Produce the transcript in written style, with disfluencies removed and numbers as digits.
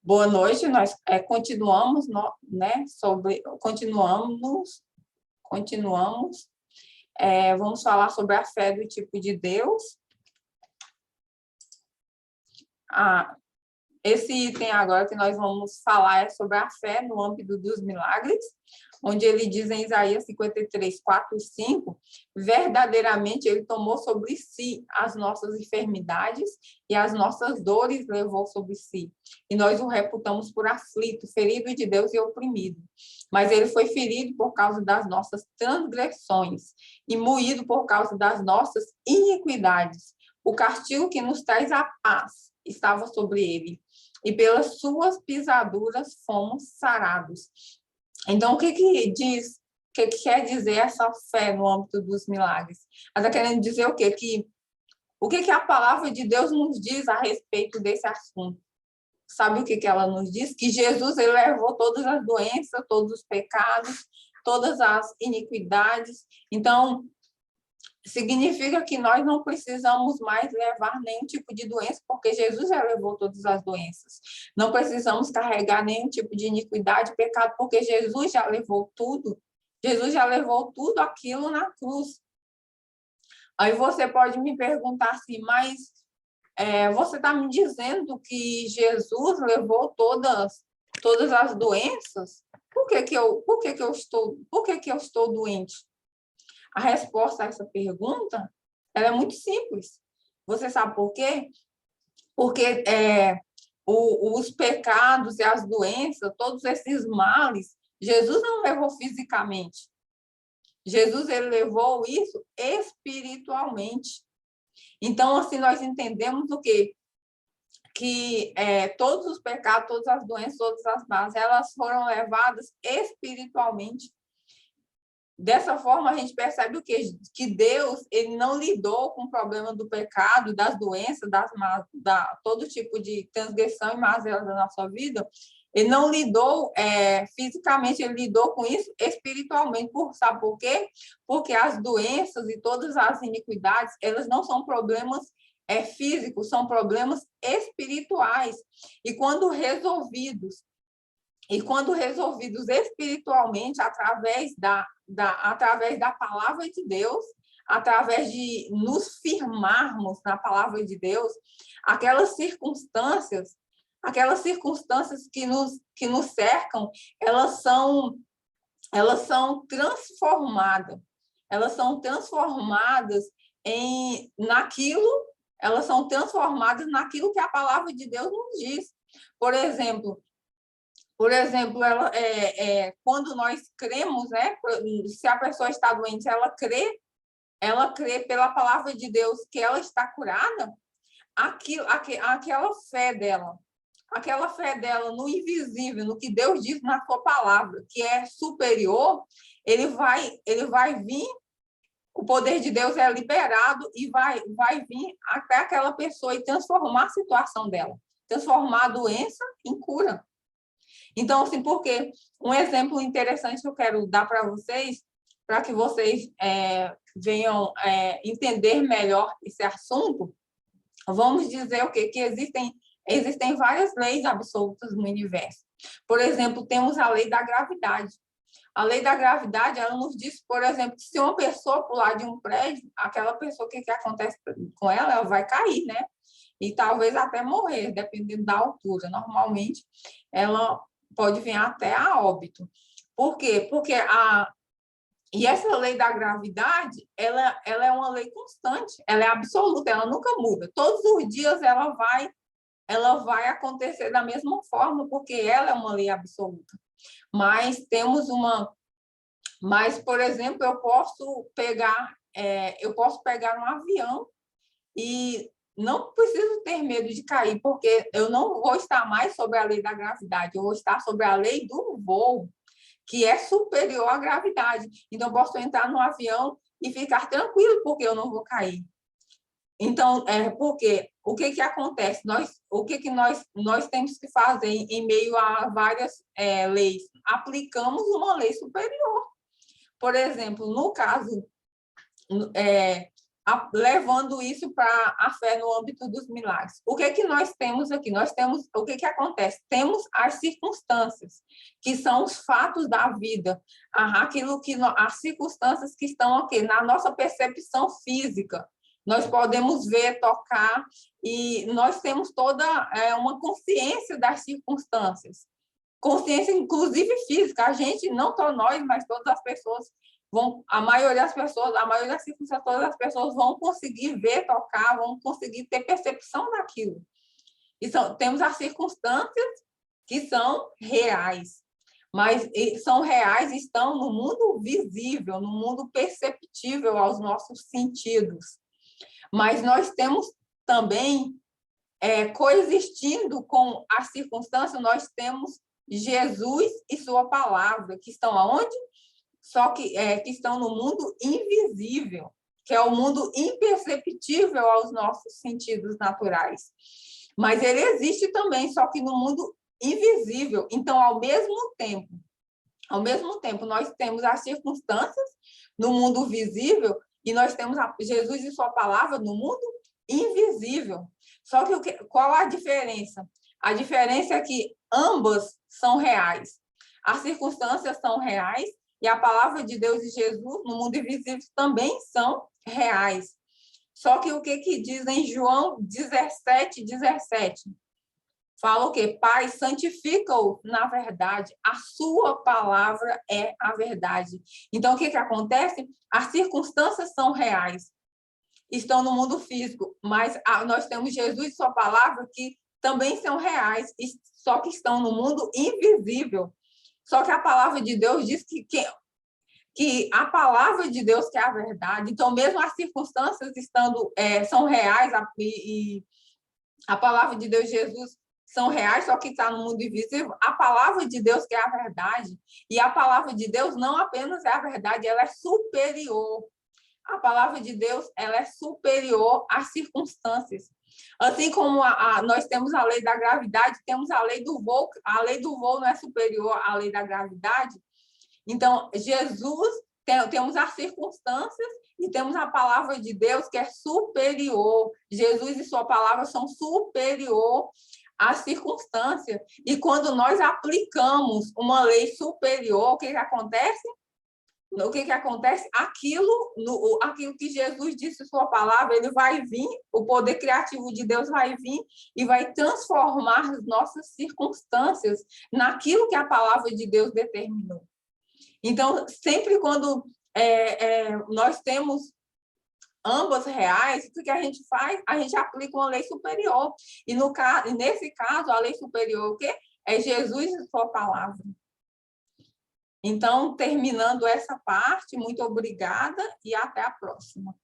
Boa noite, nós continuamos, né, continuamos, vamos falar sobre a fé do tipo de Deus. Esse item agora que nós vamos falar é sobre a fé no âmbito dos milagres, onde ele diz em Isaías 53, 4 e 5, verdadeiramente ele tomou sobre si as nossas enfermidades e as nossas dores levou sobre si. E nós o reputamos por aflito, ferido de Deus e oprimido. Mas ele foi ferido por causa das nossas transgressões e moído por causa das nossas iniquidades. O castigo que nos traz a paz estava sobre ele, e pelas suas pisaduras fomos sarados. Então, o que quer dizer essa fé no âmbito dos milagres? Ela está querendo dizer o quê? O que a palavra de Deus nos diz a respeito desse assunto? Sabe o que ela nos diz? Que Jesus ele levou todas as doenças, todos os pecados, todas as iniquidades. Então, significa que nós não precisamos mais levar nenhum tipo de doença, porque Jesus já levou todas as doenças. Não precisamos carregar nenhum tipo de iniquidade, pecado, porque Jesus já levou tudo. Jesus já levou tudo aquilo na cruz. Aí você pode me perguntar assim, mas você está me dizendo que Jesus levou todas as doenças? Por que eu estou doente? A resposta a essa pergunta ela é muito simples. Você sabe por quê? Porque os pecados e as doenças, todos esses males, Jesus não levou fisicamente. Jesus ele levou isso espiritualmente. Então, assim, nós entendemos o quê? Que todos os pecados, todas as doenças, todas as males, elas foram levadas espiritualmente. Dessa forma, a gente percebe o quê? Que Deus ele não lidou com o problema do pecado, das doenças, todo tipo de transgressão e mazela da nossa vida. Ele não lidou fisicamente, ele lidou com isso espiritualmente. Sabe por quê? Porque as doenças e todas as iniquidades, elas não são problemas físicos, são problemas espirituais. E quando resolvidos espiritualmente, através da palavra de Deus, através de nos firmarmos na palavra de Deus, aquelas circunstâncias que nos cercam, elas são transformadas. Elas são transformadas naquilo que a palavra de Deus nos diz. Por exemplo, quando nós cremos, né? Se a pessoa está doente, ela crê pela palavra de Deus que ela está curada, aquela fé dela no invisível, no que Deus diz na sua palavra, que é superior, ele vai vir, o poder de Deus é liberado e vai vir até aquela pessoa e transformar a situação dela, transformar a doença em cura. Então, assim, porque um exemplo interessante que eu quero dar para vocês, para que vocês venham entender melhor esse assunto, vamos dizer o quê? Que existem várias leis absolutas no universo. Por exemplo, temos a lei da gravidade. A lei da gravidade, ela nos diz, por exemplo, que se uma pessoa pular de um prédio, aquela pessoa, o que acontece com ela? Ela vai cair, né? E talvez até morrer, dependendo da altura. Normalmente, ela pode vir até a óbito. Por quê? E essa lei da gravidade, ela é uma lei constante, ela é absoluta, ela nunca muda. Todos os dias ela vai acontecer da mesma forma, porque ela é uma lei absoluta. Mas por exemplo, eu posso pegar um avião e não preciso ter medo de cair, porque eu não vou estar mais sobre a lei da gravidade, eu vou estar sobre a lei do voo, que é superior à gravidade. Então, eu posso entrar no avião e ficar tranquilo, porque eu não vou cair. Então, porque o que acontece? Nós temos que fazer em meio a várias leis? Aplicamos uma lei superior. Por exemplo, no caso, levando isso para a fé no âmbito dos milagres. O que nós temos aqui? Nós temos, o que acontece? Temos as circunstâncias, que são os fatos da vida, as circunstâncias que estão aqui na nossa percepção física. Nós podemos ver, tocar, e nós temos toda uma consciência das circunstâncias. Consciência, inclusive física. A gente, não só nós, mas todas as pessoas a maioria das pessoas, a maioria das circunstâncias, todas as pessoas vão conseguir ver, tocar, vão conseguir ter percepção daquilo. E temos as circunstâncias que são reais, mas são reais, estão no mundo visível, no mundo perceptível aos nossos sentidos. Mas nós temos também, coexistindo com as circunstâncias, nós temos Jesus e sua palavra, que estão aonde? Só que estão no mundo invisível, que é o mundo imperceptível aos nossos sentidos naturais. Mas ele existe também, só que no mundo invisível. Então, ao mesmo tempo, nós temos as circunstâncias no mundo visível e nós temos Jesus e sua palavra no mundo invisível. Só que qual a diferença? A diferença é que ambas são reais. As circunstâncias são reais, e a palavra de Deus e Jesus, no mundo invisível, também são reais. Só que o que diz em João 17:17? Fala o quê? Pai, santifica-o na verdade. A sua palavra é a verdade. Então, o que acontece? As circunstâncias são reais. Estão no mundo físico, mas nós temos Jesus e sua palavra que também são reais, só que estão no mundo invisível. Só que a palavra de Deus diz que a palavra de Deus que é a verdade. Então, mesmo as circunstâncias são reais, e a palavra de Deus, Jesus, são reais, só que está no mundo invisível, a palavra de Deus que é a verdade. E a palavra de Deus não apenas é a verdade, ela é superior. A palavra de Deus, ela é superior às circunstâncias. Assim como nós temos a lei da gravidade, temos a lei do voo. A lei do voo não é superior à lei da gravidade. Então, Jesus, temos as circunstâncias e temos a palavra de Deus que é superior. Jesus e sua palavra são superior às circunstâncias. E quando nós aplicamos uma lei superior, o que acontece? O que acontece? Aquilo que Jesus disse em sua palavra, ele vai vir, o poder criativo de Deus vai vir e vai transformar as nossas circunstâncias naquilo que a palavra de Deus determinou. Então, sempre quando nós temos ambas reais, o que a gente faz? A gente aplica uma lei superior. E nesse caso, a lei superior o quê? É Jesus e sua palavra. Então, terminando essa parte, muito obrigada e até a próxima.